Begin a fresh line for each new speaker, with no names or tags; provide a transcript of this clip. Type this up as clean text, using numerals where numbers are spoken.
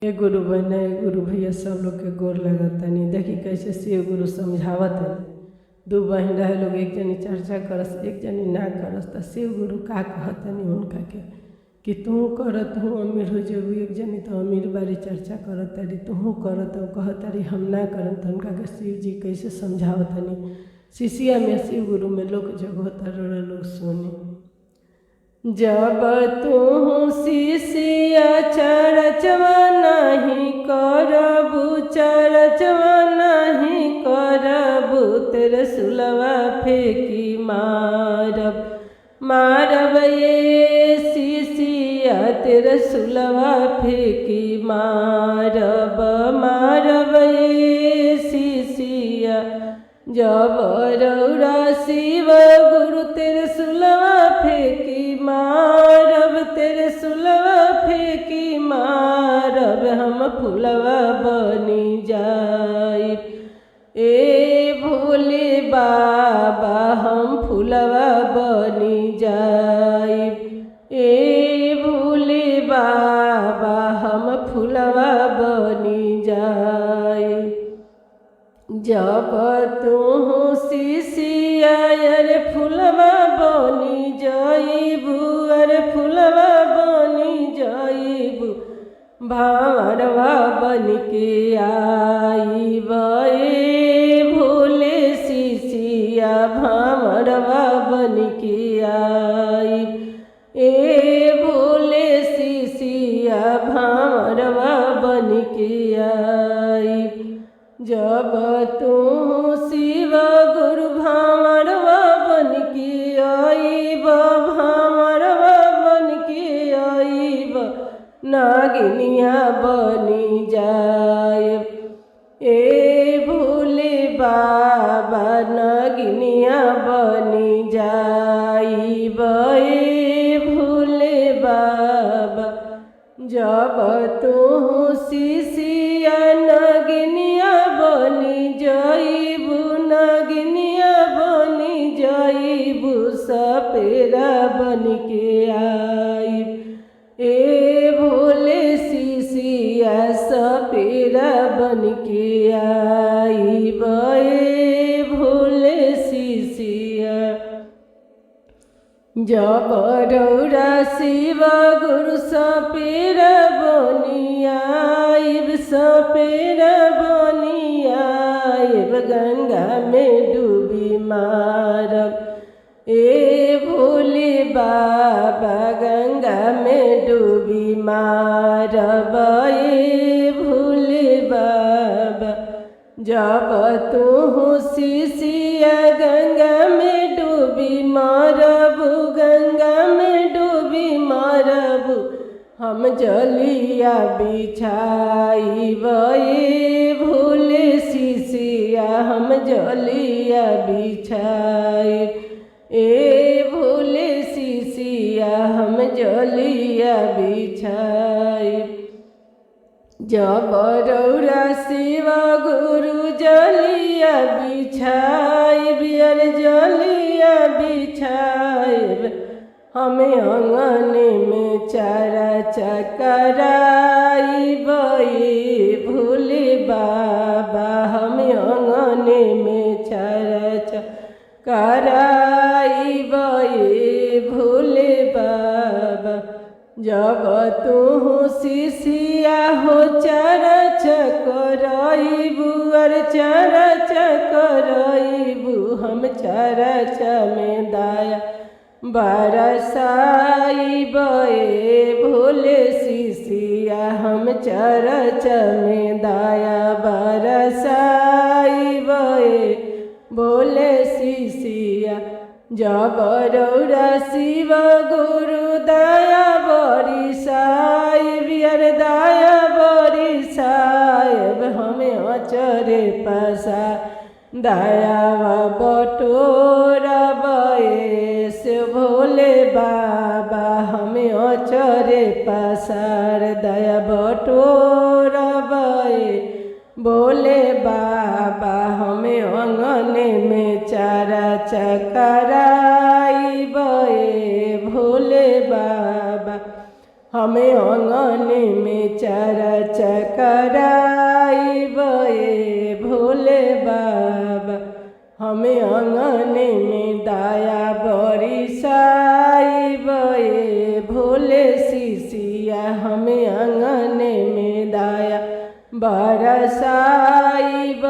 ए गुरु बहना ए गुरु भैया सब लोग के गोर लगतनी। देखी कैसे शिव गुरु समझावतनी। दू बहन रहे लोग, एक जनी चर्चा करस एक जनी ना करस, तो शिव गुरु का कहतनी उनका के कि तू कर तू अमीर हो जेबू। एक जनी तो अमीर बारी चर्चा करत तारी, तू कर तो कहतारी हम ना करम। तो उनका के शिव जी कैसे समझावतनी। शिष्या में शिव गुरु में लोग जगोता लोग सुनी। जब तू शिष्या चरचवा नहीं करबू, चरचवा नहीं करबू, तेरे सुलवा फेंकी मारब, मारब ये शिष्या तेरे सुलवा फेंकी मारब, मारब ये शिष्या। जब रौरा शिव गुरु तेरे सुलवा फेंकी मारब, तेरे सुलवा फेंकी मारब, हम फुलवा बनी जाई। ए भोले बाबा हम फुलवा बनी जाई। ए भोले बाबा हम फुलवा बनी जाई। जब तू शिष्या अरे फुलवा बनी जाइबू, अरे फुलवा बनी जाइबू, भावरवा बन के आइब। ए भोले शिष्या भावरवा बन के आइब। ए भोले शिष्या भावरवा बन के आइब। जब तू शिव गुरु भावरवा बन के आइब, भावरवा बन के आइब, नागिनिया बनी जाइब। ए भोले बाबा नागिनिया बनी जाइब। ए भोले बाबा जब तू शिष्या नागिनिया बनी जाइबू, नागिनिया बनी जाइबू, सपेरा बन के आइब। ए भोले शिष्या सपेरा बन के आइब। ए भोले शिष्या जब रौरा शिव गुरु सपेरा बनी आइब, सपेरा बनी आइब, गंगा में डूबी मारब। ए भोले बाबा गंगा में डूबी मारब। ए भोले बाबा जब तू शिष्या गंगा में डूबी मारबू, गंगा में डूबी मारबू, हम जलिया बिछाइब। ए भोले शिष्या हम जलिया बिछाइब। ए भोले शिष्या हम जलिया बिछाइब। जब रौरा शिव गुरु जलिया बिछाइब, अरे जलिया बिछाइब, हमें आंगन में चारा चकराइब। ए भोले बाबा हमें आंगन में चारा चकराइब। ए भोले बाबा जब तू शिष्या हो चारा चकराइबू, अरे चारा चकराइबू, हम चारा में दाया बरसाइब। ए भोले शिष्या हम चरच में दाया बरसाइब। ए भोले शिष्या जब रौरा शिव गुरु दया बरिसाइब, अरे दया बरिसाइब, हमें अचरे पसा दयावा बटोरब। से भोले बाबा हमें अचरे पसार दया बटोरब। भोले बाबा हमें अंगने में चारा चकराइब। भोले बाबा हमें आंगन में चर्चा कराइब ए भोले बाबा। हमें आंगन में दया बरसाइब ए भोले शिशिया। हमें आंगन में दया बरसाइब